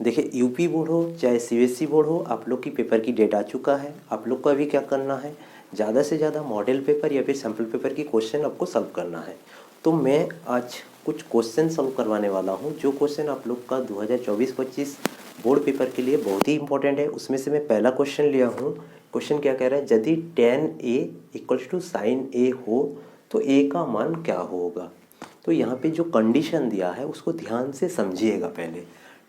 देखिए UP board हो चाहे सीबीएसई बोर्ड हो, आप लोग की पेपर की डेट आ चुका है। आप लोग को अभी क्या करना है, ज़्यादा से ज़्यादा मॉडल पेपर या फिर सैम्पल पेपर की क्वेश्चन आपको सॉल्व करना है। तो मैं आज कुछ क्वेश्चन सॉल्व करवाने वाला हूँ, जो क्वेश्चन आप लोग का 2024-25 बोर्ड पेपर के लिए बहुत ही इंपॉर्टेंट है। उसमें से मैं पहला क्वेश्चन लिया हूँ। क्वेश्चन क्या कह रहा है, यदि tan a = sin a हो तो a का मान क्या होगा। तो यहाँ पे जो कंडीशन दिया है उसको ध्यान से समझिएगा। पहले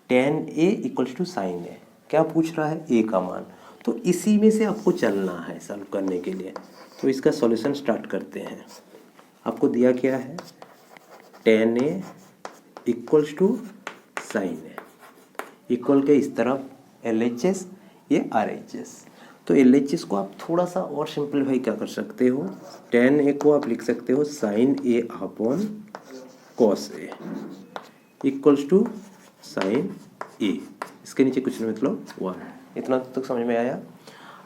tan a = sin a, क्या पूछ रहा है, a का मान। तो इसी में से आपको चलना है सॉल्व करने के लिए। तो इसका सॉल्यूशन स्टार्ट करते हैं। आपको दिया क्या है, tan a = sin a, equal के इस तरफ LHS, ये RHS। तो LHS को आप थोड़ा सा और सिंपलीफाई क्या कर सकते हो, tan a को आप लिख सकते हो sin a upon cos a equals to sin a। इसके नीचे कुछ नहीं मतलब 1। इतना तक समझ में आया।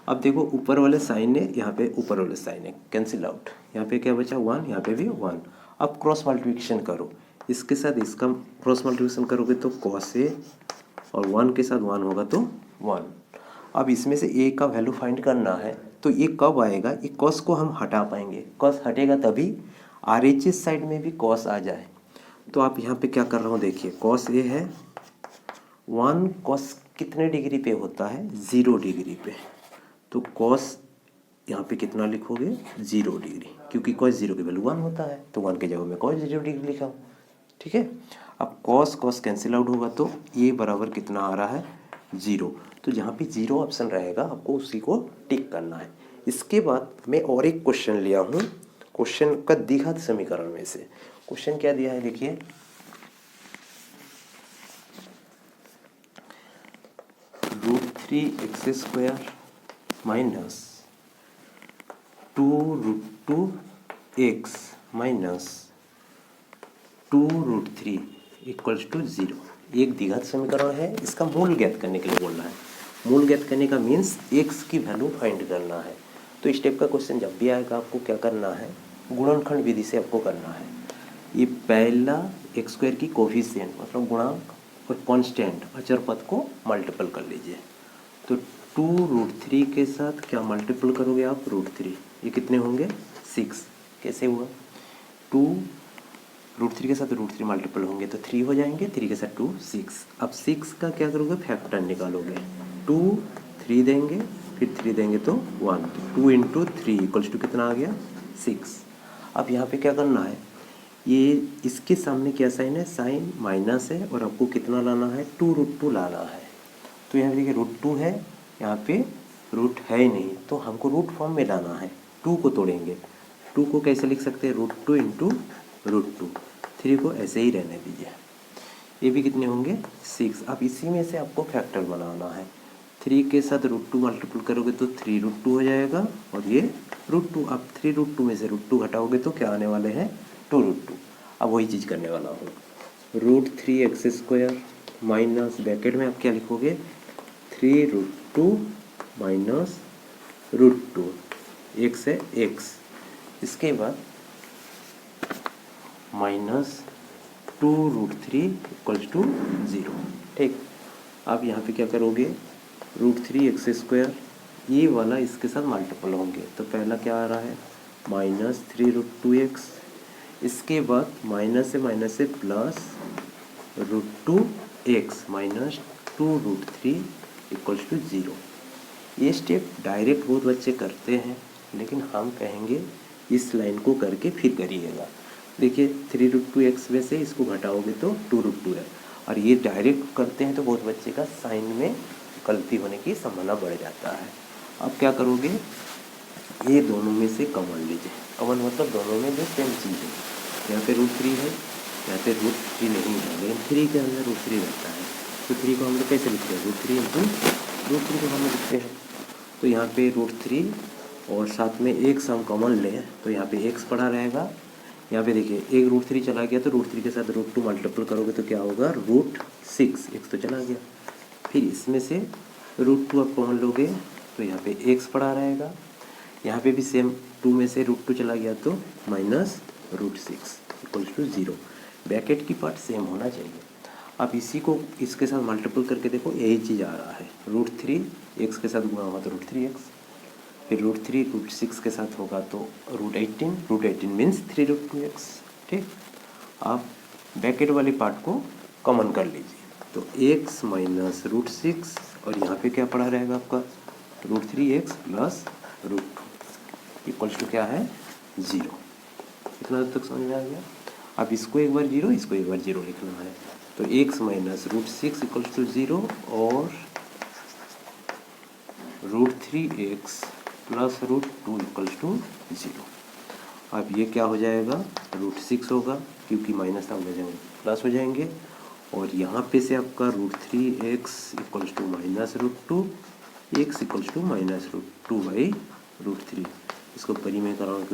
अब देखो ऊपर वाले साइन है, यहाँ पे ऊपर वाले साइन है कैंसिल आउट। यहाँ पे क्या बचा 1, यहाँ पे भी 1। अब क्रॉस मल्टीप्लिकेशन करो, इसके साथ इसका क्रॉस मल्टीप्लिकेशन करोगे तो cos a और 1 के साथ 1 होगा तो 1। अब इसमें से a का वैल्यू फाइंड करना है। तो ये कब आएगा, ये cos को हम हटा पाएंगे। cos हटेगा तभी RHS साइड में भी cos आ जाए। तो आप यहाँ पे क्या कर रहा हूँ देखिए, cos a है 1, cos कितने डिग्री पे होता है, 0 डिग्री पे। तो cos यहाँ पे कितना लिखोगे, 0 डिग्री, क्योंकि cos 0 की वैल्यू 1 होता है। तो 1 की जगह में cos 0 डिग्री लिखा हूँ, ठीक है। अब cos कैंसिल आउट होगा तो ये बराबर कितना आ रहा है, 0। तो जहाँ पे 0 ऑप्शन रहेगा आपको उसी को टिक करना है। इसके बाद मैं और एक क्वेश्चन लिया हूँ, क्वेश्चन का द्विघात समीकरण में से। क्वेश्चन क्या दिया है देखिए, √3x² minus 2√2x minus 2√3 equals to 0। एक द्विघात समीकरण है, इसका मूल ज्ञात करने के लिए बोल रहा है। मूल ज्ञात करने का मीन्स x की वैल्यू फाइंड करना है। तो इस टाइप का क्वेश्चन जब भी आएगा आपको क्या करना है, गुणनखंड विधि से आपको करना है। ये पहला x² की कोफिशिएंट मतलब गुणांक और कांस्टेंट अचर पद को मल्टीपल कर लीजिए। तो 2√3 के साथ क्या मल्टीपल करोगे आप, √3, ये कितने होंगे 6। कैसे हुआ, 2√3 के साथ √3 मल्टीपल होंगे तो 3 हो जाएंगे, 3 के साथ 2 6। अब 6 का क्या करोगे, फैक्टर निकालोगे। 2 3 देंगे, फिर 3 देंगे तो 1। 2 × 3 इक्वल्स टू कितना आ गया, 6। अब यहाँ पे क्या करना है, ये इसके सामने क्या साइन है, साइन माइनस है, और आपको कितना लाना है, 2√2 लाना है। तो यहाँ देखिए √2 है, यहाँ पे रूट है ही नहीं, तो हमको रूट फॉर्म में लाना है। 2 को तोड़ेंगे, 2 को कैसे लिख सकते हैं, √2 × √2। 3 को ऐसे ही रहने दीजिए, ये भी कितने होंगे 6। अब इसी में से आपको फैक्टर बनाना है। 3 के साथ √2 मल्टीपल करोगे तो 3√2 हो जाएगा, और ये √2। अब 3√2 में से √2 घटाओगे तो क्या आने वाले हैं, 2√2। अब वही चीज़ करने वाला हूँ, √3x² माइनस ब्रैकेट में आप क्या लिखोगे, 3√2 माइनस √2, x है x, इसके बाद माइनस 2√3 इक्वल्स टू 0। ठीक, अब यहाँ पे क्या करोगे, √3x², ये वाला इसके साथ मल्टीपल होंगे। तो पहला क्या आ रहा है, माइनस 3√2x, इसके बाद माइनस से plus √2x minus 2√3 equals to 0। ये स्टेप डायरेक्ट बहुत बच्चे करते हैं, लेकिन हम कहेंगे इस लाइन को करके फिर करिएगा। देखिए 3√2x में से इसको घटाओगे तो 2√2 है, और ये डायरेक्ट करते हैं तो बहुत बच्चे का साइन में गलती होने की संभावना बढ़ जाता है। अब क्या करोगे, ये दोनों में से कॉमन लीजिए। कॉमन मतलब दोनों में जो सेम चीज़ है, यहाँ पे √3 है, यहाँ पे √3 नहीं है, लेकिन 3 के अंदर √3 रहता है। तो 3 को हम लोग कैसे लिखते हैं, √3 × √3 को हम लोग लिखते हैं। तो यहाँ पे √3 और साथ में x हम कॉमन लें तो यहाँ पे x पड़ा रहेगा। यहाँ पे देखिए एक √3 चला गया, तो √3 के साथ √2 मल्टीपल करोगे तो क्या होगा, √6, x तो चला गया। फिर इसमें से √2 आप कॉमन लोगे तो यहाँ पे x पड़ा रहेगा। यहाँ पे भी सेम, 2 में से √2 चला गया तो माइनस √6 इक्वल्स टू 0। ब्रैकेट की पार्ट सेम होना चाहिए। अब इसी को इसके साथ मल्टीपल करके देखो, यही चीज़ आ रहा है। √3 x के साथ गुणा होगा तो √3x, फिर √3 √6 के साथ होगा तो √18 मीन्स 3√2x। ठीक, आप ब्रैकेट वाली पार्ट को कॉमन कर लीजिए, तो x माइनस √6 और यहाँ पे क्या पड़ा रहेगा आपका √3x प्लस √2 इक्वल्स टू क्या है 0। इतना तक समझ में आ गया। अब इसको एक बार 0, इसको एक बार 0 लिखना है, तो x माइनस √6 इक्वल्स टू 0 और √3x प्लस √2 इक्वल्स टू 0। अब ये क्या हो जाएगा √6 होगा, क्योंकि माइनस था हो जाएंगे प्लस हो जाएंगे, और यहाँ पे से आपका √3x equals to minus √2, x equals to minus √2 by √3। इसको परिमेय कराओ